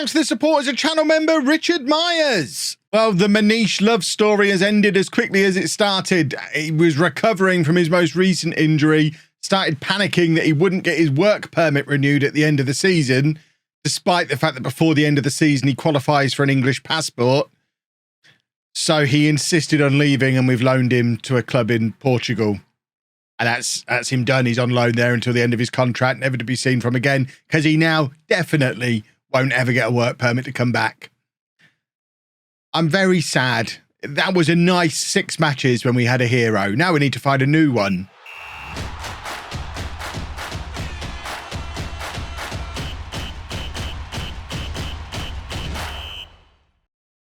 Thanks to the support as a channel member, Richard Myers. Well, the Manish love story has ended as quickly as it started. He was recovering from his most recent injury, started panicking that he wouldn't get his work permit renewed at the end of the season, despite the fact that before the end of the season he qualifies for an English passport. So he insisted on leaving, and we've loaned him to a club in Portugal. And that's him done. He's on loan there until the end of his contract, never to be seen from again, because he now definitely won't ever get a work permit to come back. I'm very sad. That was a nice 6 matches when we had a hero. Now we need to find a new one.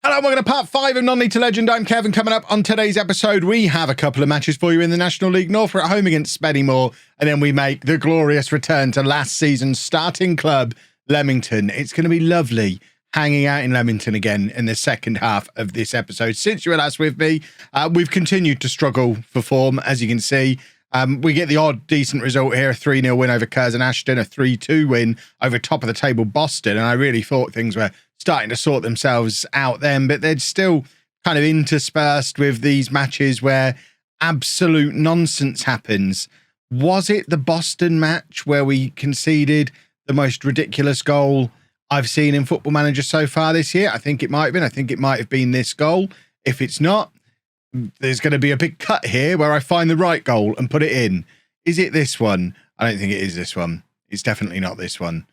Hello, welcome to part 5 of Non-League to Legend. I'm Kevin. Coming up on today's episode, we have a couple of matches for you in the National League North. We're at home against Spennymoor, and then we make the glorious return to last season's starting club, Leamington. It's going to be lovely hanging out in Leamington again in the second half of this episode. Since you were last with me, we've continued to struggle for form, as you can see. We get the odd decent result here, a 3-0 win over Curzon Ashton, a 3-2 win over top of the table Boston, and I really thought things were starting to sort themselves out then, but they're still kind of interspersed with these matches where absolute nonsense happens. Was it the Boston match where we conceded the most ridiculous goal I've seen in Football Manager so far this year? I think it might have been. I think it might have been this goal. If it's not, there's going to be a big cut here where I find the right goal and put it in. Is it this one? I don't think it is this one. It's definitely not this one.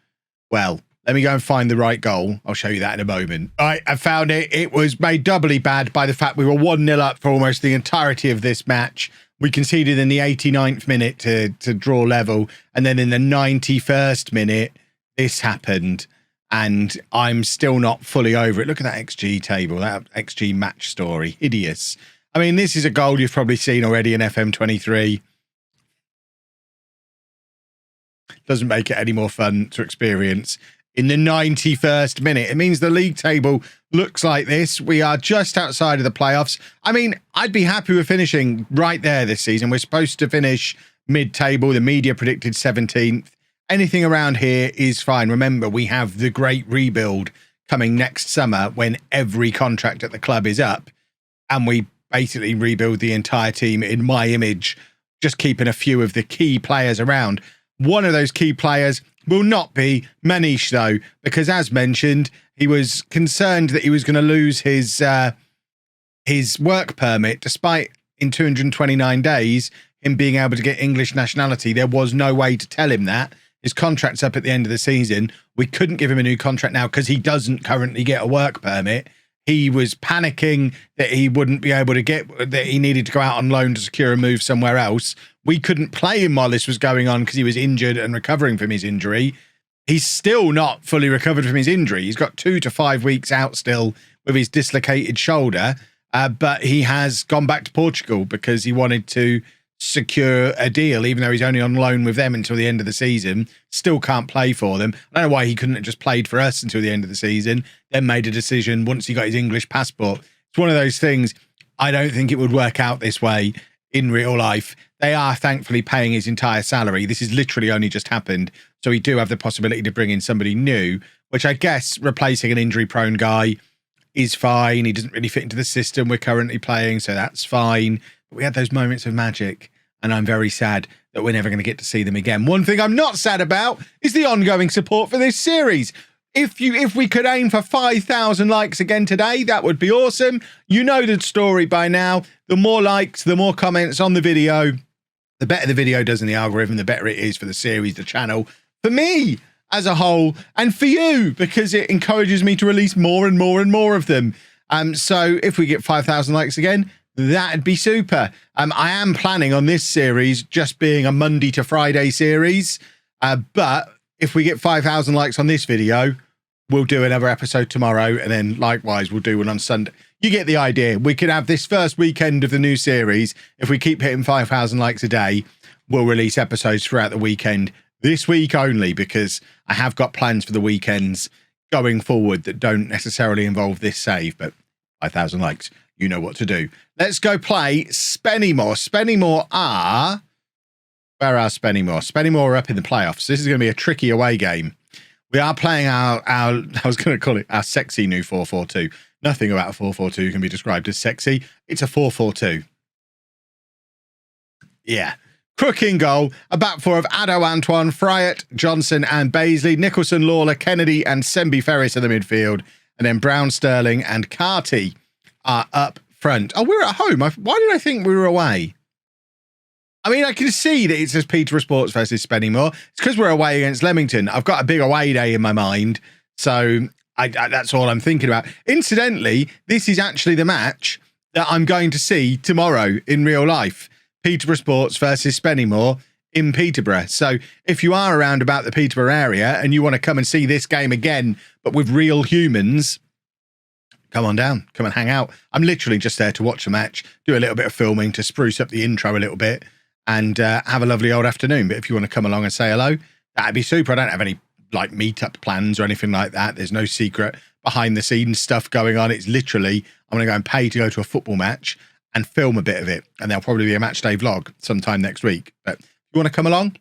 Well, let me go and find the right goal. I'll show you that in a moment. All right, I found it. It was made doubly bad by the fact we were 1-0 up for almost the entirety of this match. We conceded in the 89th minute to draw level. And then in the 91st minute, this happened. And I'm still not fully over it. Look at that XG table, that XG match story. Hideous. I mean, this is a goal you've probably seen already in FM23. Doesn't make it any more fun to experience. In the 91st minute, it means the league table looks like this. We are just outside of the playoffs. I mean, I'd be happy with finishing right there this season. We're supposed to finish mid-table. The media predicted 17th. Anything around here is fine. Remember, we have the great rebuild coming next summer when every contract at the club is up, and we basically rebuild the entire team in my image, just keeping a few of the key players around. One of those key players will not be Manish, though, because as mentioned, he was concerned that he was going to lose his work permit, despite in 229 days him being able to get English nationality. There was no way to tell him that. His contract's up at the end of the season. We couldn't give him a new contract now because he doesn't currently get a work permit. He was panicking that he wouldn't be able to get, that he needed to go out on loan to secure a move somewhere else. We couldn't play him while this was going on because he was injured and recovering from his injury. He's still not fully recovered from his injury. He's got 2 to 5 weeks out still with his dislocated shoulder, but he has gone back to Portugal because he wanted to secure a deal, even though he's only on loan with them until the end of the season. Still can't play for them. I don't know why he couldn't have just played for us until the end of the season, then made a decision once he got his English passport. It's one of those things. I don't think it would work out this way in real life. They are thankfully paying his entire salary. This has literally only just happened. So we do have the possibility to bring in somebody new, which I guess replacing an injury-prone guy is fine. He doesn't really fit into the system we're currently playing, so that's fine. But we had those moments of magic, and I'm very sad that we're never going to get to see them again. One thing I'm not sad about is the ongoing support for this series. If we could aim for 5,000 likes again today, that would be awesome. You know the story by now. The more likes, the more comments on the video, the better the video does in the algorithm, the better it is for the series, the channel, for me as a whole, and for you, because it encourages me to release more and more and more of them. So if we get 5,000 likes again, that'd be super. I am planning on this series just being a Monday to Friday series, but if we get 5,000 likes on this video, we'll do another episode tomorrow, and then likewise we'll do one on Sunday. You get the idea. We could have this first weekend of the new series. If we keep hitting 5,000 likes a day, we'll release episodes throughout the weekend this week only, because I have got plans for the weekends going forward that don't necessarily involve this save, but 5,000 likes, you know what to do. Let's go play Spennymoor. Spennymoor are... Where are Spennymoor? Spennymoor are up in the playoffs. This is going to be a tricky away game. We are playing our I was going to call it our sexy new 4-4-2. Nothing about a 4-4-2 can be described as sexy. It's a 4-4-2. Yeah. Crook in goal, a back four of Ado Antoine, Fryatt, Johnson and Baisley, Nicholson, Lawler, Kennedy and Sembi Ferris in the midfield, and then Brown, Sterling and Carty are up front. Oh, we're at home. Why did I think we were away? I mean, I can see that it says Peterborough Sports versus Spennymoor. It's because we're away against Leamington. I've got a big away day in my mind, so that's all I'm thinking about. Incidentally, this is actually the match that I'm going to see tomorrow in real life. Peterborough Sports versus Spennymoor in Peterborough. So if you are around about the Peterborough area and you want to come and see this game again, but with real humans, come on down, come and hang out. I'm literally just there to watch a match, do a little bit of filming to spruce up the intro a little bit and have a lovely old afternoon. But if you want to come along and say hello, that'd be super. I don't have any like meetup plans or anything like that. There's no secret behind the scenes stuff going on. It's literally, I'm going to go and pay to go to a football match and film a bit of it. And there'll probably be a match day vlog sometime next week. But if you want to come along,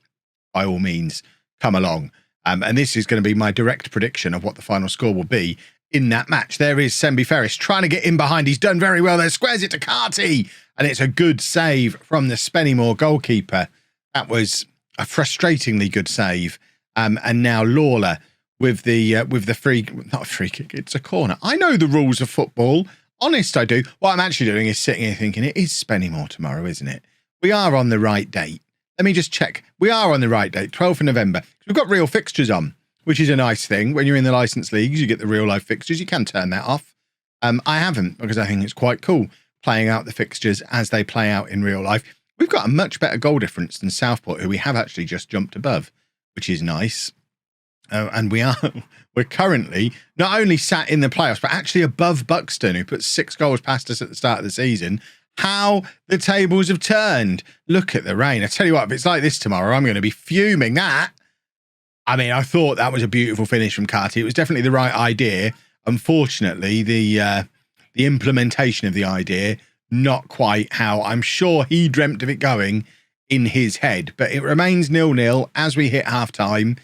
by all means, come along. And this is going to be my direct prediction of what the final score will be in that match. There is Sembi Ferris trying to get in behind. He's done very well there. Squares it to Carty. And it's a good save from the Spennymoor goalkeeper. That was a frustratingly good save. And now Lawler with the free, not a free kick, it's a corner. I know the rules of football. Honest, I do. What I'm actually doing is sitting here thinking, it is Spennymoor tomorrow, isn't it? We are on the right date. Let me just check. We are on the right date, 12th of November. We've got real fixtures on, which is a nice thing. When you're in the licensed leagues, you get the real life fixtures. You can turn that off. I haven't, because I think it's quite cool playing out the fixtures as they play out in real life. We've got a much better goal difference than Southport, who we have actually just jumped above, which is nice. And we're currently not only sat in the playoffs, but actually above Buxton, who put 6 goals past us at the start of the season. How the tables have turned. Look at the rain. I tell you what, if it's like this tomorrow, I'm going to be fuming. That. I mean, I thought that was a beautiful finish from Carty. It was definitely the right idea. Unfortunately, the implementation of the idea, not quite how I'm sure he dreamt of it going in his head. But it remains 0-0 as we hit half-time.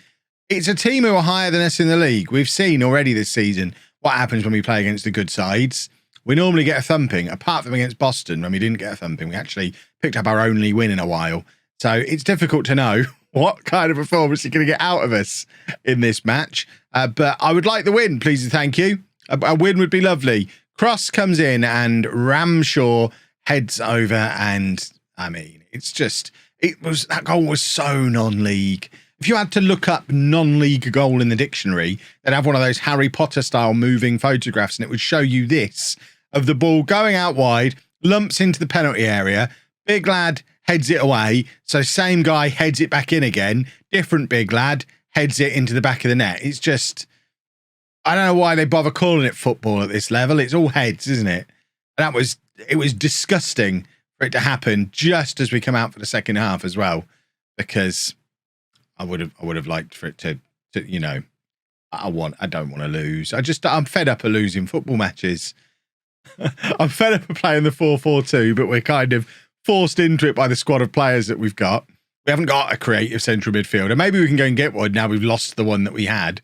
It's a team who are higher than us in the league. We've seen already this season what happens when we play against the good sides. We normally get a thumping, apart from against Boston when we didn't get a thumping. We actually picked up our only win in a while. So it's difficult to know what kind of performance you're going to get out of us in this match. But I would like the win, please and thank you. A win would be lovely. Cross comes in and Ramshaw heads over. And I mean, it's just, that goal was so non-league. If you had to look up non-league goal in the dictionary, they'd have one of those Harry Potter style moving photographs and it would show you this of the ball going out wide, lumps into the penalty area, big lad heads it away, so same guy heads it back in again, different big lad heads it into the back of the net. It's just, I don't know why they bother calling it football at this level. It's all heads, isn't it? And it was disgusting for it to happen just as we come out for the second half as well, because I would have liked for it to you know, I don't want to lose. I'm fed up of losing football matches. I'm fed up of playing the 4-4-2, but we're kind of forced into it by the squad of players that we've got. We haven't got a creative central midfielder. Maybe we can go and get one now we've lost the one that we had.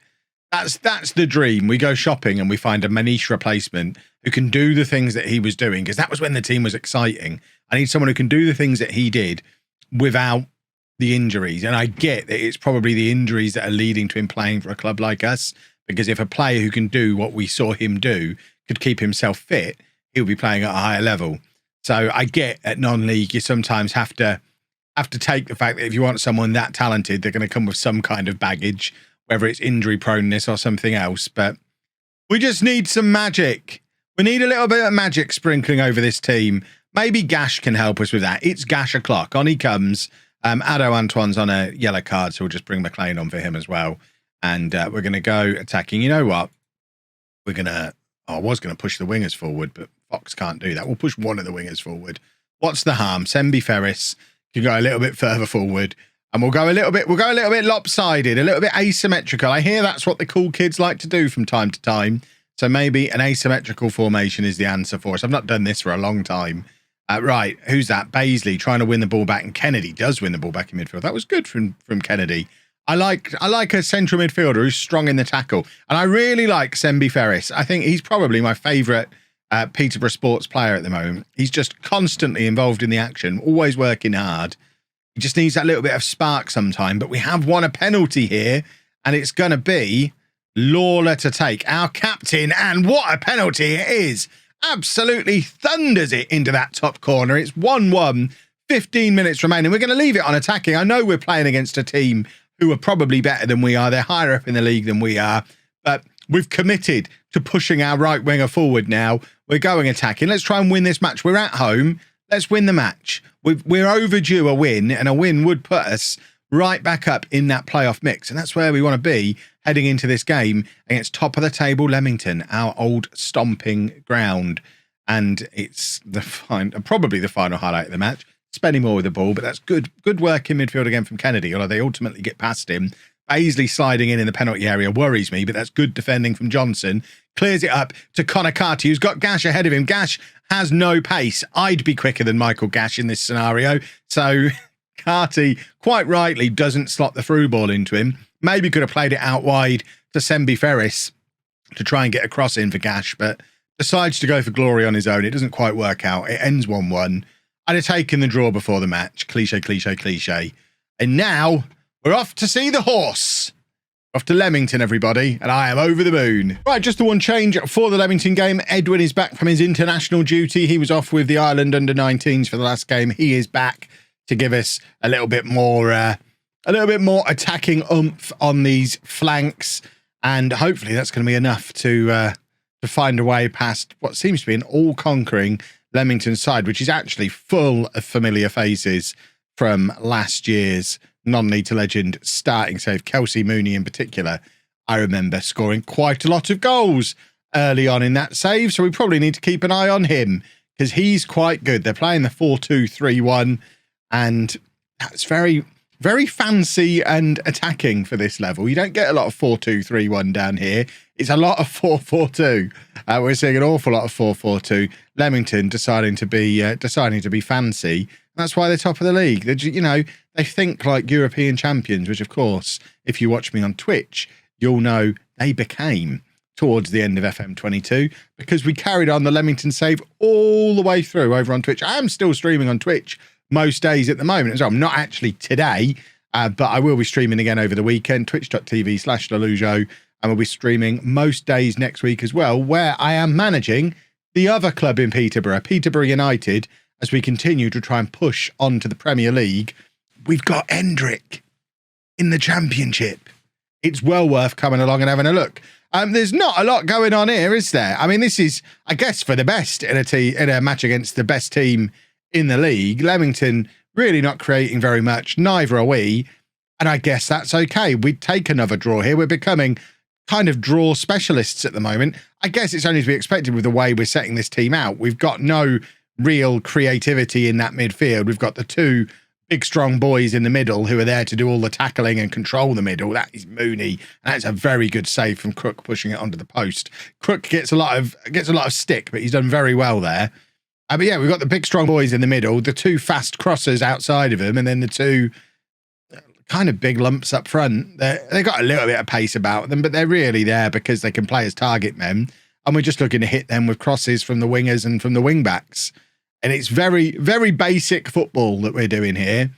That's the dream. We go shopping and we find a Manish replacement who can do the things that he was doing, because that was when the team was exciting. I need someone who can do the things that he did without the injuries. And I get that it's probably the injuries that are leading to him playing for a club like us, because if a player who can do what we saw him do could keep himself fit, he'll be playing at a higher level. So I get at non-league, you sometimes have to take the fact that if you want someone that talented, they're going to come with some kind of baggage, whether it's injury proneness or something else. But we just need some magic. We need a little bit of magic sprinkling over this team. Maybe Gash can help us with that. It's Gash o'clock. On he comes. Ado Antoine's on a yellow card, so we'll just bring McLean on for him as well. And we're going to go attacking. You know what? I was going to push the wingers forward, but Fox can't do that. We'll push one of the wingers forward. What's the harm? Sembi Ferris can go a little bit further forward, and we'll go a little bit lopsided, a little bit asymmetrical. I hear that's what the cool kids like to do from time to time. So maybe an asymmetrical formation is the answer for us. I've not done this for a long time. Right, who's that? Baisley trying to win the ball back, and Kennedy does win the ball back in midfield. That was good from Kennedy. I like a central midfielder who's strong in the tackle. And I really like Sembi Ferris. I think he's probably my favourite Peterborough Sports player at the moment. He's just constantly involved in the action, always working hard. He just needs that little bit of spark sometime. But we have won a penalty here, and it's going to be Lawler to take, our captain. And what a penalty it is. Absolutely thunders it into that top corner. It's 1-1, 15 minutes remaining. We're going to leave it on attacking. I know we're playing against a team who are probably better than we are. They're higher up in the league than we are. But we've committed to pushing our right winger forward now. We're going attacking. Let's try and win this match. We're at home. Let's win the match. We're overdue a win, and a win would put us right back up in that playoff mix. And that's where we want to be heading into this game against top of the table Leamington, our old stomping ground. And it's probably the final highlight of the match. Spending more with the ball, but that's good work in midfield again from Kennedy, although they ultimately get past him. Paisley sliding in the penalty area worries me, but that's good defending from Johnson. Clears it up to Connor Carty, who's got Gash ahead of him. Gash has no pace. I'd be quicker than Michael Gash in this scenario. So Carty, quite rightly, doesn't slot the through ball into him. Maybe could have played it out wide to Sembi Ferris to try and get a cross in for Gash, but decides to go for glory on his own. It doesn't quite work out. It ends 1-1. I'd have taken the draw before the match. Cliche. And now we're off to see the horse. Off to Leamington, everybody. And I am over the moon. Right, just the one change for the Leamington game. Edwin is back from his international duty. He was off with the Ireland under-19s for the last game. He is back to give us a little bit more attacking oomph on these flanks. And hopefully that's going to be enough to find a way past what seems to be an all-conquering Leamington side, which is actually full of familiar faces from last year's non-league to legend starting save. Kelsey Mooney in particular, I remember scoring quite a lot of goals early on in that save, so we probably need to keep an eye on him because he's quite good. They're playing the 4-2-3-1, and that's very, very fancy and attacking for this level. You don't get a lot of 4-2-3-1 down here. It's a lot of 4-4-2. We're seeing an awful lot of 4-4-2. Leamington deciding to be fancy. That's why they're top of the league. They think like European champions, which of course, if you watch me on Twitch, you'll know they became towards the end of FM22 because we carried on the Leamington save all the way through over on Twitch. I am still streaming on Twitch most days at the moment as well. I'm not actually today, but I will be streaming again over the weekend, twitch.tv/LOLLUJO. And we'll be streaming most days next week as well, where I am managing the other club in Peterborough, Peterborough United, as we continue to try and push on to the Premier League. We've got Hendrick in the Championship. It's well worth coming along and having a look. There's not a lot going on here, is there? I mean, this is, I guess, for the best in a match against the best team in the league. Leamington really not creating very much, neither are we. And I guess that's okay. We'd take another draw here. We're becoming kind of draw specialists at the moment. I guess it's only to be expected with the way we're setting this team out. We've got no real creativity in that midfield. We've got the two big strong boys in the middle who are there to do all the tackling and control the middle. That is Mooney. And that's a very good save from Crook pushing it onto the post. Crook gets a lot of stick, but he's done very well there. But yeah, we've got the big strong boys in the middle, the two fast crossers outside of him, and then the two kind of big lumps up front. They've got a little bit of pace about them, but they're really there because they can play as target men. And we're just looking to hit them with crosses from the wingers and from the wing backs. And it's very, very basic football that we're doing here.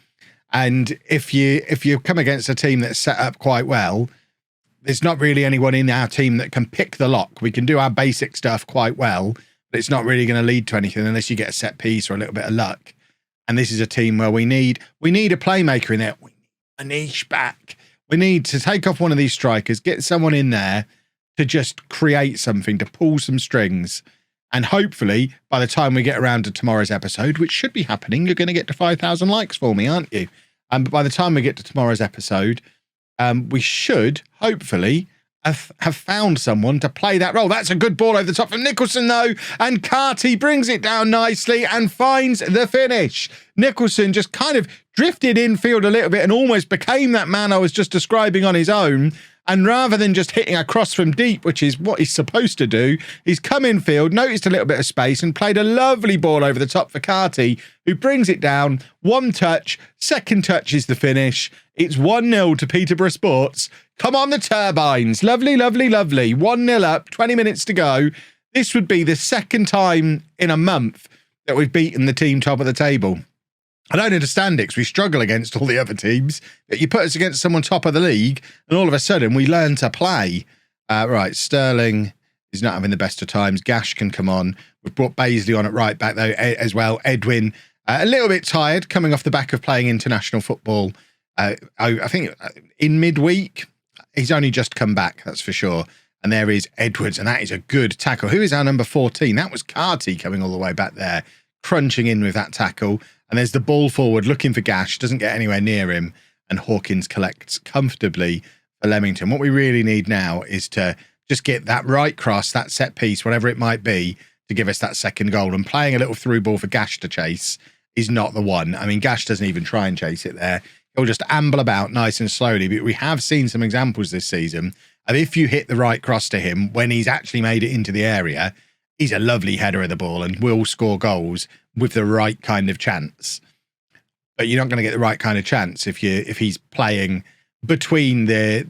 And if you come against a team that's set up quite well, there's not really anyone in our team that can pick the lock. We can do our basic stuff quite well, but it's not really going to lead to anything unless you get a set piece or a little bit of luck. And this is a team where we need a playmaker in there. We need a niche back. We need to take off one of these strikers, get someone in there to just create something, to pull some strings. And hopefully, by the time we get around to tomorrow's episode, which should be happening, you're going to get to 5,000 likes for me, aren't you? But by the time we get to tomorrow's episode, we should, hopefully, have found someone to play that role. That's a good ball over the top from Nicholson, though. And Carty brings it down nicely and finds the finish. Nicholson just kind of drifted infield a little bit and almost became that man I was just describing on his own. And rather than just hitting across from deep, which is what he's supposed to do, he's come in field, noticed a little bit of space and played a lovely ball over the top for Carty, who brings it down. One touch, second touch is the finish. It's 1-0 to Peterborough Sports. Come on, the turbines. Lovely, lovely, lovely. 1-0 up, 20 minutes to go. This would be the second time in a month that we've beaten the team top of the table. I don't understand it, because we struggle against all the other teams. But you put us against someone top of the league, and all of a sudden we learn to play. Right, Sterling is not having the best of times. Gash can come on. We've brought Baisley on at right back, though, as well. Edwin, a little bit tired, coming off the back of playing international football. I think in midweek, he's only just come back, that's for sure. And there is Edwards, and that is a good tackle. Who is our number 14? That was Carty coming all the way back there, crunching in with that tackle. And there's the ball forward looking for Gash, doesn't get anywhere near him, and Hawkins collects comfortably for Leamington. What we really need now is to just get that right cross, that set piece, whatever it might be, to give us that second goal. And playing a little through ball for Gash to chase is not the one. I mean, Gash doesn't even try and chase it there. He'll just amble about nice and slowly. But we have seen some examples this season of if you hit the right cross to him when he's actually made it into the area, he's a lovely header of the ball and will score goals with the right kind of chance. But you're not going to get the right kind of chance if he's playing between the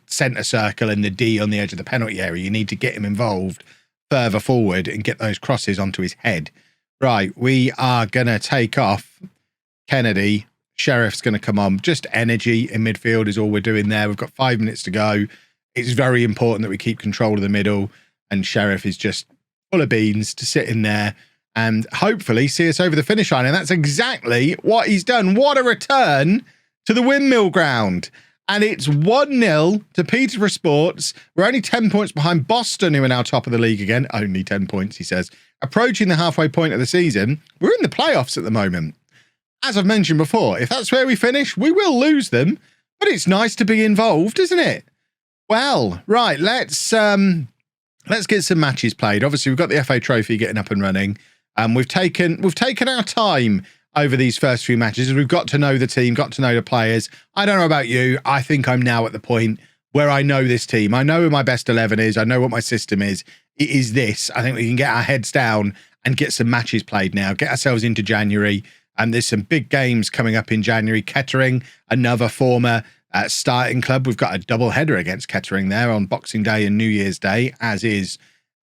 centre circle and the D on the edge of the penalty area. You need to get him involved further forward and get those crosses onto his head. Right, we are going to take off Kennedy. Sheriff's going to come on. Just energy in midfield is all we're doing there. We've got 5 minutes to go. It's very important that we keep control of the middle, and Sheriff is just full of beans to sit in there and hopefully see us over the finish line. And that's exactly what he's done. What a return to the Windmill Ground. And it's 1-0 to Peterborough Sports. We're only 10 points behind Boston, who are now top of the league again. Only 10 points, he says. Approaching the halfway point of the season. We're in the playoffs at the moment. As I've mentioned before, if that's where we finish, we will lose them. But it's nice to be involved, isn't it? Well, right, let's get some matches played. Obviously, we've got the FA Trophy getting up and running. We've taken our time over these first few matches. We've got to know the team, got to know the players. I don't know about you. I think I'm now at the point where I know this team. I know who my best 11 is. I know what my system is. It is this. I think we can get our heads down and get some matches played now. Get ourselves into January. And there's some big games coming up in January. Kettering, another former starting club. We've got a double header against Kettering there on Boxing Day and New Year's Day, as is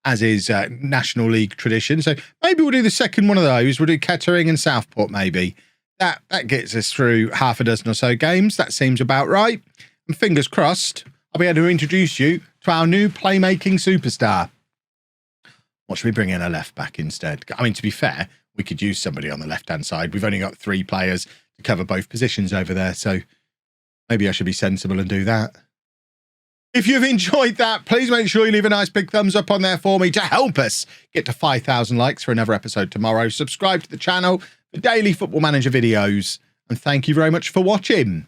National League tradition. So maybe we'll do the second one of those. We'll do Kettering and Southport maybe. That gets us through half a dozen or so games. That seems about right. And fingers crossed, I'll be able to introduce you to our new playmaking superstar. What should we bring in a left back instead? I mean, to be fair, we could use somebody on the left-hand side. We've only got 3 players to cover both positions over there. So maybe I should be sensible and do that. If you've enjoyed that, please make sure you leave a nice big thumbs up on there for me to help us get to 5,000 likes for another episode tomorrow. Subscribe to the channel for daily Football Manager videos. And thank you very much for watching.